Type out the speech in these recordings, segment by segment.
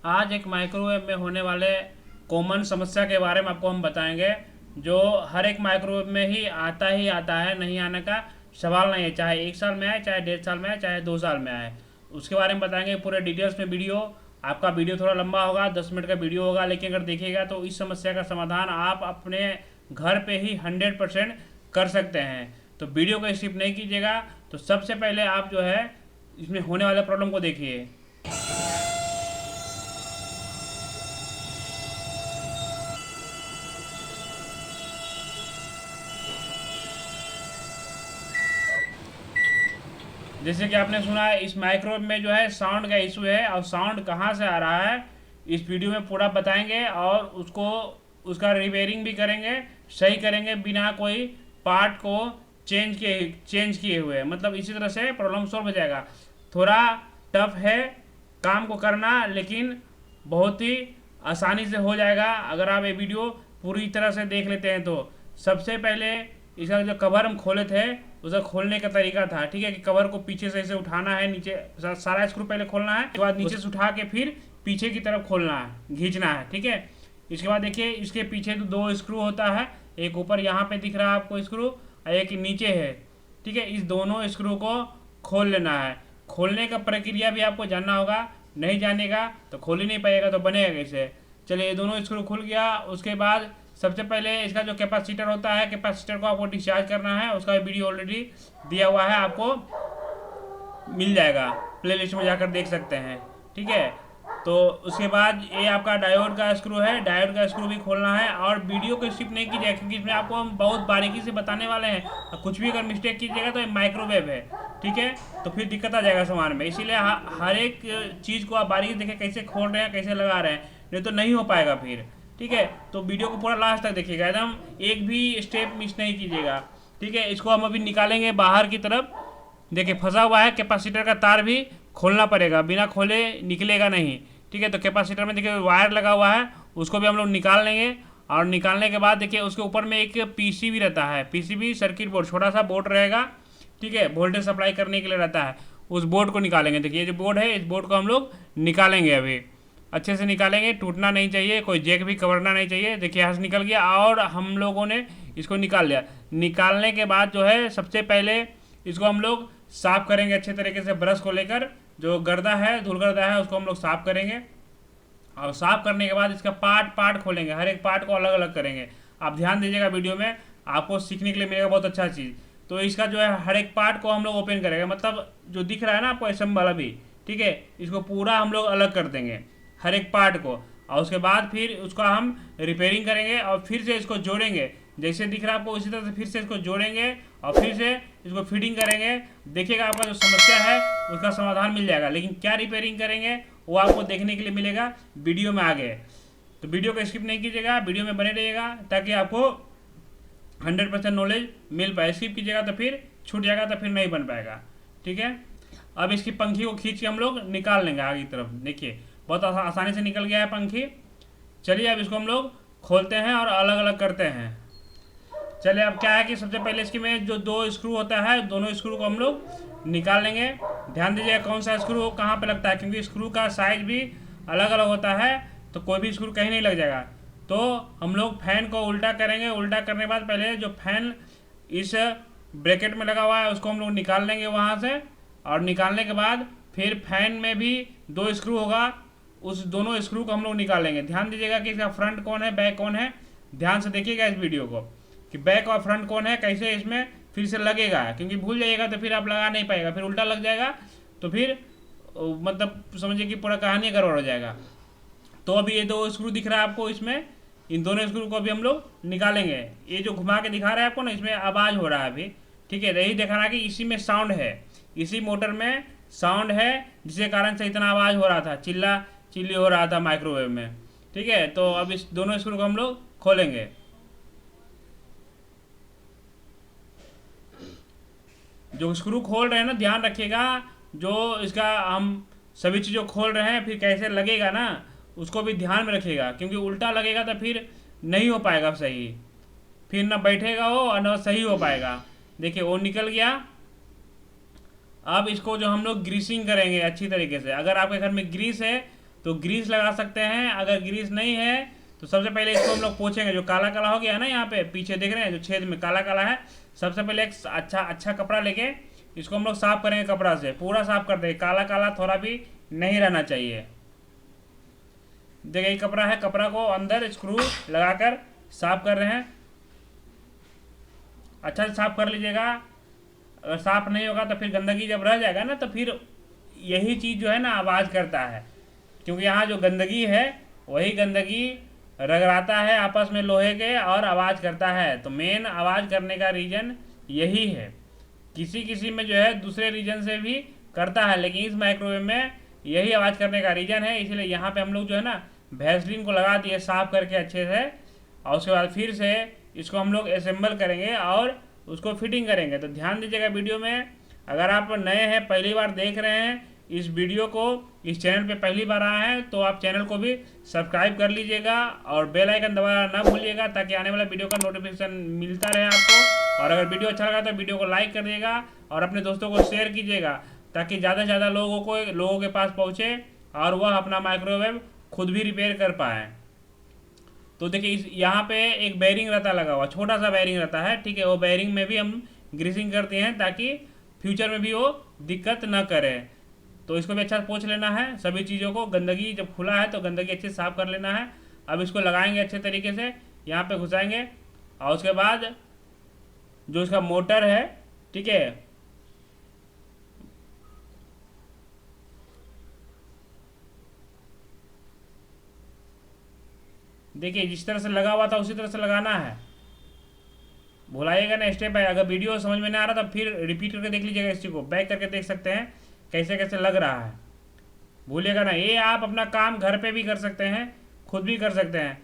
आज एक माइक्रोवेव में होने वाले कॉमन समस्या के बारे में आपको हम बताएंगे, जो हर एक माइक्रोवेव में ही आता है, नहीं आने का सवाल नहीं है। चाहे 1 साल में आए, चाहे 1.5 साल में आए, चाहे 2 साल में आए, उसके बारे में बताएंगे पूरे डिटेल्स में। वीडियो आपका वीडियो थोड़ा लंबा होगा, 10 मिनट का वीडियो होगा, लेकिन अगर देखिएगा तो इस समस्या का समाधान आप अपने घर पे ही 100% कर सकते हैं। तो वीडियो को स्किप नहीं कीजिएगा। तो सबसे पहले आप जो है इसमें होने वाले प्रॉब्लम को देखिए। जैसे कि आपने सुना है, इस माइक्रोवेव में जो है साउंड का इशू है, और साउंड कहाँ से आ रहा है इस वीडियो में पूरा बताएंगे, और उसका रिपेयरिंग भी करेंगे, सही करेंगे बिना कोई पार्ट को चेंज किए हुए। मतलब इसी तरह से प्रॉब्लम सॉल्व हो जाएगा। थोड़ा टफ है काम को करना, लेकिन बहुत ही आसानी से हो जाएगा अगर आप ये वीडियो पूरी तरह से देख लेते हैं। तो सबसे पहले इसका जो कवर हम खोले थे, उसका खोलने का तरीका था, ठीक है, कि कवर को पीछे से उठाना है, नीचे सारा स्क्रू पहले खोलना है, उसके बाद नीचे से उठा के फिर पीछे की तरफ खोलना है, खींचना है, ठीक है। इसके बाद देखिए, इसके पीछे तो 2 स्क्रू होता है, एक ऊपर यहाँ पे दिख रहा है आपको स्क्रू, और एक नीचे है, ठीक है। इस दोनों स्क्रू को खोल लेना है। खोलने का प्रक्रिया भी आपको जानना होगा, नहीं जानेगा तो खोल ही नहीं पाएगा, तो बनेगा कैसे। चलिए, ये दोनों स्क्रू खुल गया। उसके बाद सबसे पहले इसका जो कैपेसिटर होता है, कैपेसिटर को आपको डिस्चार्ज करना है। उसका वीडियो ऑलरेडी दिया हुआ है, आपको मिल जाएगा, प्ले लिस्ट में जाकर देख सकते हैं, ठीक है। तो उसके बाद ये आपका डायोड का स्क्रू है, डायोड का स्क्रू भी खोलना है। और वीडियो को स्किप नहीं कीजिएगा, क्योंकि इसमें आपको हम बहुत बारीकी से बताने वाले हैं, और कुछ भी अगर मिस्टेक कीजिएगा तो ये माइक्रोवेव है, ठीक है, तो फिर दिक्कत आ जाएगा सामान में। इसीलिए हर एक चीज़ को आप बारीकी से देखें, कैसे खोल रहे हैं, कैसे लगा रहे हैं, नहीं तो नहीं हो पाएगा फिर, ठीक है। तो वीडियो को पूरा लास्ट तक देखिएगा, एकदम एक भी स्टेप मिस नहीं कीजिएगा, ठीक है। इसको हम अभी निकालेंगे बाहर की तरफ। देखिए, फंसा हुआ है, कैपेसिटर का तार भी खोलना पड़ेगा, बिना खोले निकलेगा नहीं, ठीक है। तो कैपेसिटर में देखिए वायर लगा हुआ है, उसको भी हम लोग निकाल लेंगे। और निकालने के बाद देखिए, उसके ऊपर में एक पीसीबी रहता है, पीसीबी सर्किट बोर्ड, छोटा सा बोर्ड रहेगा, ठीक है, वोल्टेज सप्लाई करने के लिए रहता है। उस बोर्ड को निकालेंगे। देखिए, ये जो बोर्ड है, इस बोर्ड को हम लोग निकालेंगे, अभी अच्छे से निकालेंगे, टूटना नहीं चाहिए, कोई जैक भी कवरना नहीं चाहिए। देखिए, यहाँ से निकल गया, और हम लोगों ने इसको निकाल लिया। निकालने के बाद जो है, सबसे पहले इसको हम लोग साफ करेंगे अच्छे तरीके से, ब्रश को लेकर। जो गर्दा है, धूल गर्दा है, उसको हम लोग साफ करेंगे। और साफ करने के बाद इसका पार्ट खोलेंगे, हर एक पार्ट को अलग अलग करेंगे। आप ध्यान दीजिएगा, वीडियो में आपको सीखने के लिए मिलेगा बहुत अच्छा चीज़। तो इसका जो है हर एक पार्ट को हम लोग ओपन करेंगे, मतलब जो दिख रहा है ना आपको एसएम वाला भी, ठीक है, इसको पूरा हम लोग अलग कर देंगे, हर एक पार्ट को। और उसके बाद फिर उसका हम रिपेयरिंग करेंगे, और फिर से इसको जोड़ेंगे, जैसे दिख रहा है आपको उसी तरह से फिर से इसको जोड़ेंगे, और फिर से इसको फिटिंग करेंगे। देखिएगा, आपका जो समस्या है उसका समाधान मिल जाएगा। लेकिन क्या रिपेयरिंग करेंगे वो आपको देखने के लिए मिलेगा वीडियो में आगे। तो वीडियो को स्किप नहीं कीजिएगा, वीडियो में बने रहिएगा, ताकि आपको 100% नॉलेज मिल पाए। स्किप कीजिएगा तो फिर छूट जाएगा, तो फिर नहीं बन पाएगा, ठीक है। अब इसकी पंखी को खींच के हम लोग निकाल लेंगे आगे की तरफ। देखिए, बहुत आसानी से निकल गया है पंखी। चलिए, अब इसको हम लोग खोलते हैं और अलग अलग करते हैं। चलिए, अब क्या है कि सबसे पहले इसकी में जो 2 स्क्रू होता है, दोनों स्क्रू को हम लोग निकाल लेंगे। ध्यान दीजिएगा कौन सा स्क्रू कहाँ पे लगता है, क्योंकि स्क्रू का साइज भी अलग अलग होता है, तो कोई भी स्क्रू कहीं नहीं लग जाएगा। तो हम लोग फैन को उल्टा करेंगे। उल्टा करने के बाद पहले जो फैन इस ब्रैकेट में लगा हुआ है, उसको हम लोग निकाल लेंगे वहाँ से। और निकालने के बाद फिर फैन में भी 2 स्क्रू होगा, उस दोनों स्क्रू को हम लोग निकालेंगे। ध्यान दीजिएगा कि इसका फ्रंट कौन है, बैक कौन है, ध्यान से देखिएगा इस वीडियो को, कि बैक और फ्रंट कौन है, कैसे इसमें फिर से लगेगा। क्योंकि भूल जाइएगा तो फिर आप लगा नहीं पाएगा, फिर उल्टा लग जाएगा, तो फिर मतलब समझिए कि पूरा कहानी गड़बड़ हो जाएगा। तो अभी ये 2 स्क्रू दिख रहा है आपको, इसमें इन दोनों स्क्रू को अभी हम लोग निकालेंगे। ये जो घुमा के दिखा रहा है आपको ना, इसमें आवाज़ हो रहा है अभी, ठीक है। यही दिखाना कि इसी में साउंड है, इसी मोटर में साउंड है, जिसके कारण से इतना आवाज़ हो रहा था, चिल्ली हो रहा था माइक्रोवेव में, ठीक है। तो अब इस दोनों स्क्रू को हम लोग खोलेंगे। जो स्क्रू खोल रहे हैं ना, ध्यान रखिएगा, जो इसका हम सभी चीज़ों खोल रहे हैं, फिर कैसे लगेगा ना, उसको भी ध्यान में रखिएगा, क्योंकि उल्टा लगेगा तो फिर नहीं हो पाएगा सही, फिर ना बैठेगा वो और ना सही हो पाएगा। देखिए, वो निकल गया। अब इसको जो हम लोग ग्रीसिंग करेंगे अच्छी तरीके से। अगर आपके घर में ग्रीस है तो ग्रीस लगा सकते हैं। अगर ग्रीस नहीं है तो सबसे पहले इसको हम लोग पोछेंगे। जो काला काला हो गया है ना, यहाँ पे पीछे देख रहे हैं जो छेद में काला काला है, सबसे पहले एक अच्छा कपड़ा लेके इसको हम लोग साफ करेंगे। कपड़ा से पूरा साफ कर देंगे, काला काला थोड़ा भी नहीं रहना चाहिए। देखिए कपड़ा है, कपड़ा को अंदर स्क्रू लगाकर साफ कर रहे हैं। अच्छा से साफ कर लीजिएगा। अगर साफ नहीं होगा तो फिर गंदगी जब रह जाएगा ना, तो फिर यही चीज़ जो है ना आवाज़ करता है, क्योंकि यहाँ जो गंदगी है वही गंदगी रगड़ाता है आपस में लोहे के और आवाज़ करता है। तो मेन आवाज़ करने का रीज़न यही है। किसी किसी में जो है दूसरे रीजन से भी करता है, लेकिन इस माइक्रोवेव में यही आवाज़ करने का रीज़न है। इसलिए यहाँ पे हम लोग जो है ना वैसलीन को लगा दिए साफ करके अच्छे से, और उसके बाद फिर से इसको हम लोग असेंबल करेंगे और उसको फिटिंग करेंगे। तो ध्यान दीजिएगा वीडियो में। अगर आप नए हैं, पहली बार देख रहे हैं इस वीडियो को, इस चैनल पे पहली बार आए हैं, तो आप चैनल को भी सब्सक्राइब कर लीजिएगा और बेल आइकन दबाना ना भूलिएगा, ताकि आने वाला वीडियो का नोटिफिकेशन मिलता रहे आपको। और अगर वीडियो अच्छा लगा तो वीडियो को लाइक कर दिएगा और अपने दोस्तों को शेयर कीजिएगा, ताकि ज़्यादा से ज़्यादा लोगों के पास पहुँचे और वह अपना माइक्रोवेव खुद भी रिपेयर कर पाएँ। तो देखिए इस यहाँ पे एक बेयरिंग रहता लगा हुआ, छोटा सा बेयरिंग रहता है, ठीक है। वो बेयरिंग में भी हम ग्रीसिंग करते हैं ताकि फ्यूचर में भी वो दिक्कत न करे। तो इसको भी अच्छा से पोंछ लेना है सभी चीज़ों को। गंदगी जब खुला है तो गंदगी अच्छे से साफ कर लेना है। अब इसको लगाएंगे अच्छे तरीके से, यहाँ पे घुसाएंगे और उसके बाद जो इसका मोटर है, ठीक है, देखिए जिस तरह से लगा हुआ था उसी तरह से लगाना है, भुलाइएगा ना स्टेप है। अगर वीडियो समझ में नहीं आ रहा तो फिर रिपीट करके देख लीजिएगा, इस चीज़ को बैक करके देख सकते हैं कैसे कैसे लग रहा है। भूलिएगा ना, ये आप अपना काम घर पे भी कर सकते हैं, खुद भी कर सकते हैं।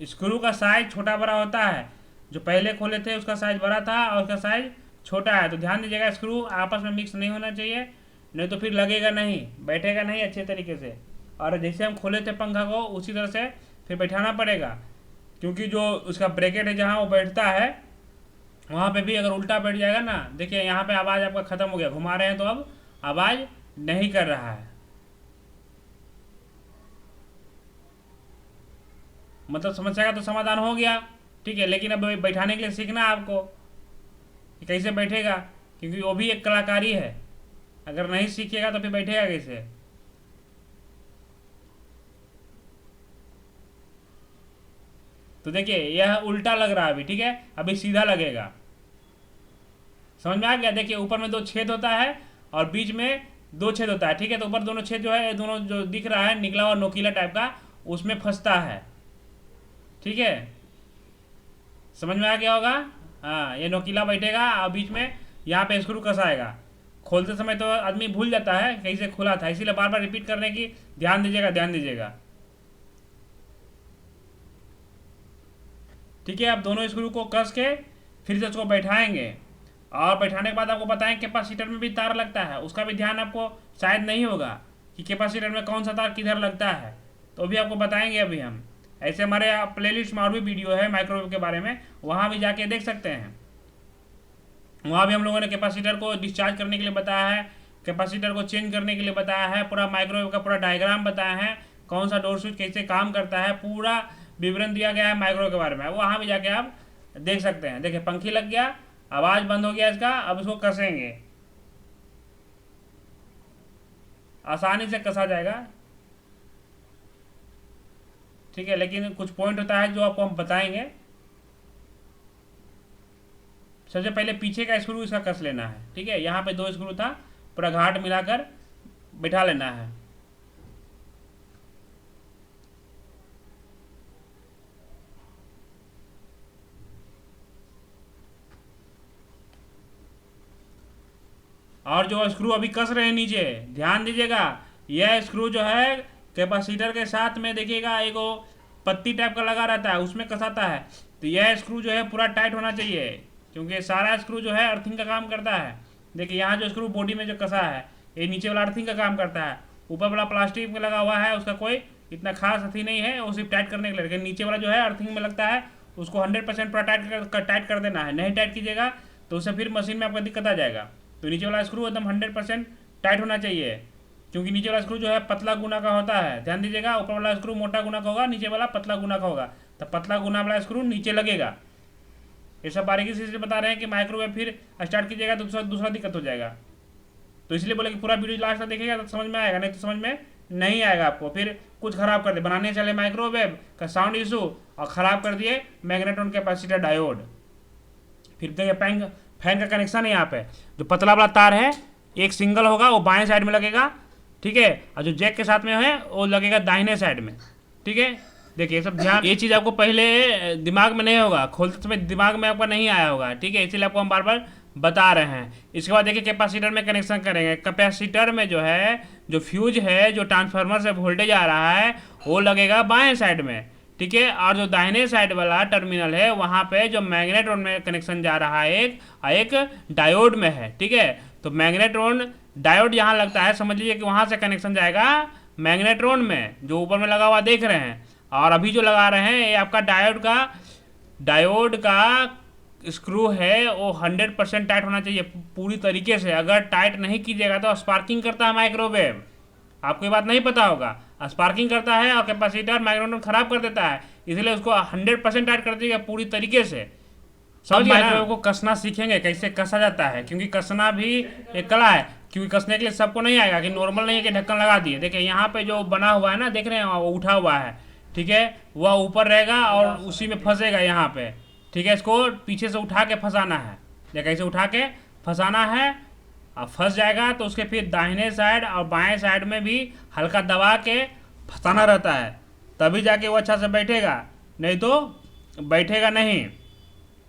स्क्रू का साइज छोटा बड़ा होता है, जो पहले खोले थे उसका साइज बड़ा था और उसका साइज छोटा है। तो ध्यान दीजिएगा, स्क्रू आपस में मिक्स नहीं होना चाहिए, नहीं तो फिर लगेगा नहीं, बैठेगा नहीं अच्छे तरीके से। और जैसे हम खोले थे पंखा को उसी तरह से फिर बैठाना पड़ेगा, क्योंकि जो उसका ब्रैकेट है जहाँ वो बैठता है वहाँ पे भी अगर उल्टा बैठ जाएगा ना, देखिए यहाँ पे आवाज़ आपका ख़त्म हो गया, घुमा रहे हैं तो अब आवाज़ नहीं कर रहा है। मतलब समस्या का तो समाधान हो गया, ठीक है। लेकिन अब बैठाने के लिए सीखना है आपको कि कैसे बैठेगा, क्योंकि वो भी एक कलाकारी है। अगर नहीं सीखिएगा तो फिर बैठेगा कैसे। तो देखिए यह उल्टा लग रहा है अभी, ठीक है, अभी सीधा लगेगा। समझ में आ गया। देखिए ऊपर में 2 छेद होता है और बीच में 2 छेद होता है, ठीक है। तो ऊपर दोनों छेद जो है, दोनों जो दिख रहा है निकला हुआ नोकीला टाइप का, उसमें फंसता है, ठीक है। समझ में आ गया होगा। हाँ, ये नोकीला बैठेगा और बीच में यहाँ पे स्क्रू कसाएगा। खोलते समय तो आदमी भूल जाता है कैसे खुला था, इसीलिए बार बार रिपीट करने की ध्यान दीजिएगा, ध्यान दीजिएगा, ठीक है। आप दोनों स्क्रू को कस के फिर से उसको बैठाएंगे और बैठाने के बाद आपको बताएं कैपेसिटर में भी तार लगता है, उसका भी ध्यान आपको शायद नहीं होगा कि कैपेसिटर में कौन सा तार किधर लगता है, तो भी आपको बताएंगे अभी हम। ऐसे हमारे प्लेलिस्ट में और भी वीडियो है माइक्रोवेव के बारे में, वहाँ भी जाके देख सकते हैं। वहाँ भी हम लोगों ने कैपेसिटर को डिस्चार्ज करने के लिए बताया है, कैपेसिटर को चेंज करने के लिए बताया है, पूरा माइक्रोवेव का पूरा डायग्राम बताया है, कौन सा डोर स्विच कैसे काम करता है, पूरा विवरण दिया गया है माइक्रोवेव के बारे में। वहाँ भी जाके आप देख सकते हैं। देखिए पंखी लग गया, आवाज़ बंद हो गया इसका। अब इसको कसेंगे, आसानी से कसा जाएगा, ठीक है। लेकिन कुछ पॉइंट होता है जो आपको हम बताएंगे। सबसे पहले पीछे का स्क्रू इसका कस लेना है, ठीक है। यहाँ पे 2 स्क्रू था, पूरा घाट मिलाकर बैठा लेना है। और जो स्क्रू अभी कस रहे हैं नीचे, ध्यान दीजिएगा, यह स्क्रू जो है कैपेसिटर के साथ में देखिएगा एक पत्ती टाइप का लगा रहता है, उसमें कसाता है। तो यह स्क्रू जो है पूरा टाइट होना चाहिए, क्योंकि सारा स्क्रू जो है अर्थिंग का काम करता है। देखिए यहाँ जो स्क्रू बॉडी में जो कसा है, ये नीचे वाला अर्थिंग का काम करता है। ऊपर वाला प्लास्टिक में लगा हुआ है, उसका कोई इतना खास अथी नहीं है, वो सिर्फ टाइट करने के लिए। लेकिन नीचे वाला जो है अर्थिंग में लगता है, उसको 100% पूरा टाइट कर देना है। नहीं टाइट कीजिएगा तो उससे फिर मशीन में आपका दिक्कत आ जाएगा। तो नीचे वाला स्क्रू एकदम 100% टाइट होना चाहिए, क्योंकि नीचे वाला स्क्रू जो है पतला गुना का होता है। ध्यान दीजिएगा, ऊपर वाला स्क्रू मोटा गुना का होगा, नीचे वाला पतला गुना का होगा, तो पतला गुना वाला स्क्रू नीचे लगेगा। ये सब बारीकी से इसलिए बता रहे हैं कि माइक्रोवेव फिर स्टार्ट कीजिएगा तो दूसरा दिक्कत हो जाएगा। तो इसलिए बोले कि पूरा वीडियो लास्ट तक देखिएगा तो समझ में आएगा, नहीं तो समझ में नहीं आएगा आपको। फिर कुछ खराब कर दे, बनाने चले माइक्रोवेव का साउंड इशू और ख़राब कर दिए मैग्नेट्रॉन कैपेसिटर डायोड। फिर देखिए फैन का कनेक्शन है, यहाँ पे जो पतला वाला तार है एक सिंगल होगा, वो बाएं साइड में लगेगा, ठीक है, और जो जैक के साथ में है वो लगेगा दाहिने साइड में, ठीक है। देखिए सब ध्यान, ये चीज़ आपको पहले दिमाग में नहीं होगा, खोलते समय दिमाग में आपका नहीं आया होगा, ठीक है, इसीलिए आपको हम बार बार बता रहे हैं। इसके बाद देखिए कैपेसिटर में कनेक्शन करेंगे। कैपेसिटर में जो है जो फ्यूज है, जो ट्रांसफार्मर से वोल्टेज आ रहा है वो लगेगा बाएं साइड में, ठीक है, और जो दाहिने साइड वाला टर्मिनल है वहाँ पे जो मैग्नेट्रॉन में कनेक्शन जा रहा है एक डायोड में है, ठीक है। तो मैग्नेट्रॉन डायोड यहाँ लगता है, समझ लीजिए कि वहाँ से कनेक्शन जाएगा मैग्नेट्रॉन में, जो ऊपर में लगा हुआ देख रहे हैं। और अभी जो लगा रहे हैं ये आपका डायोड का स्क्रू है, वो 100% टाइट होना चाहिए पूरी तरीके से। अगर टाइट नहीं कीजिएगा तो स्पार्किंग करता है माइक्रोवेव, आपको ये बात नहीं पता होगा, स्पार्किंग करता है और कैपेसिटर मैग्नेट्रॉन खराब कर देता है, इसलिए उसको 100% टाइट कर दीजिएगा पूरी तरीके से। समझिए, माइक्रोवेव को कसना सीखेंगे कैसे कसा जाता है, क्योंकि कसना भी एक कला है, क्योंकि कसने के लिए सबको नहीं आएगा कि नॉर्मल नहीं है कि ढक्कन लगा दिए। देखिए यहाँ पे जो बना हुआ है ना, देख रहे हैं वो उठा हुआ है, ठीक है, वह ऊपर रहेगा और उसी में फंसेगा यहाँ पे, ठीक है। इसको पीछे से उठा के फंसाना है, देखिए ऐसे उठा के फंसाना है, और फंस जाएगा तो उसके फिर दाहिने साइड और बाएं साइड में भी हल्का दबा के फंसाना रहता है, तभी जाके वो अच्छा से बैठेगा, नहीं तो बैठेगा नहीं,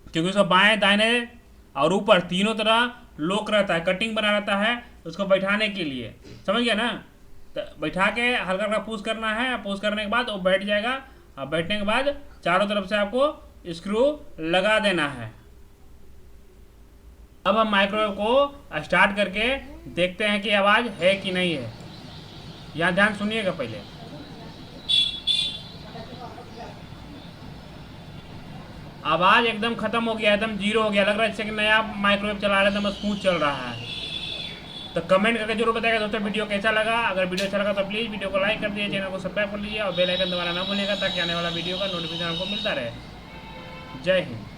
क्योंकि उसको बाएं दाहिने और ऊपर तीनों तरह लॉक रहता है, कटिंग बना रहता है उसको बैठाने के लिए। समझ गया ना, तो बैठा के हल्का हल्का पुश करना है, पुश करने के बाद वो बैठ जाएगा, और बैठने के बाद चारों तरफ से आपको स्क्रू लगा देना है। अब हम माइक्रोवेव को स्टार्ट करके देखते हैं कि आवाज़ है कि नहीं है। यहाँ ध्यान सुनिएगा, पहले आवाज़ एकदम ख़त्म हो गया, एकदम जीरो हो गया, लग रहा है जैसे कि नया माइक्रोवेव चला रहे एकदम स्मूथ चल रहा है। तो कमेंट करके जरूर बताइएगा दोस्तों वीडियो कैसा लगा। अगर वीडियो अच्छा लगा तो प्लीज़ वीडियो को लाइक कर दीजिए, चैनल को सब्सक्राइब कर लीजिए और बेल आइकन दबाना ना भूलिएगा, ताकि आने वाला वीडियो का नोटिफिकेशन आपको मिलता रहे। जय हिंद।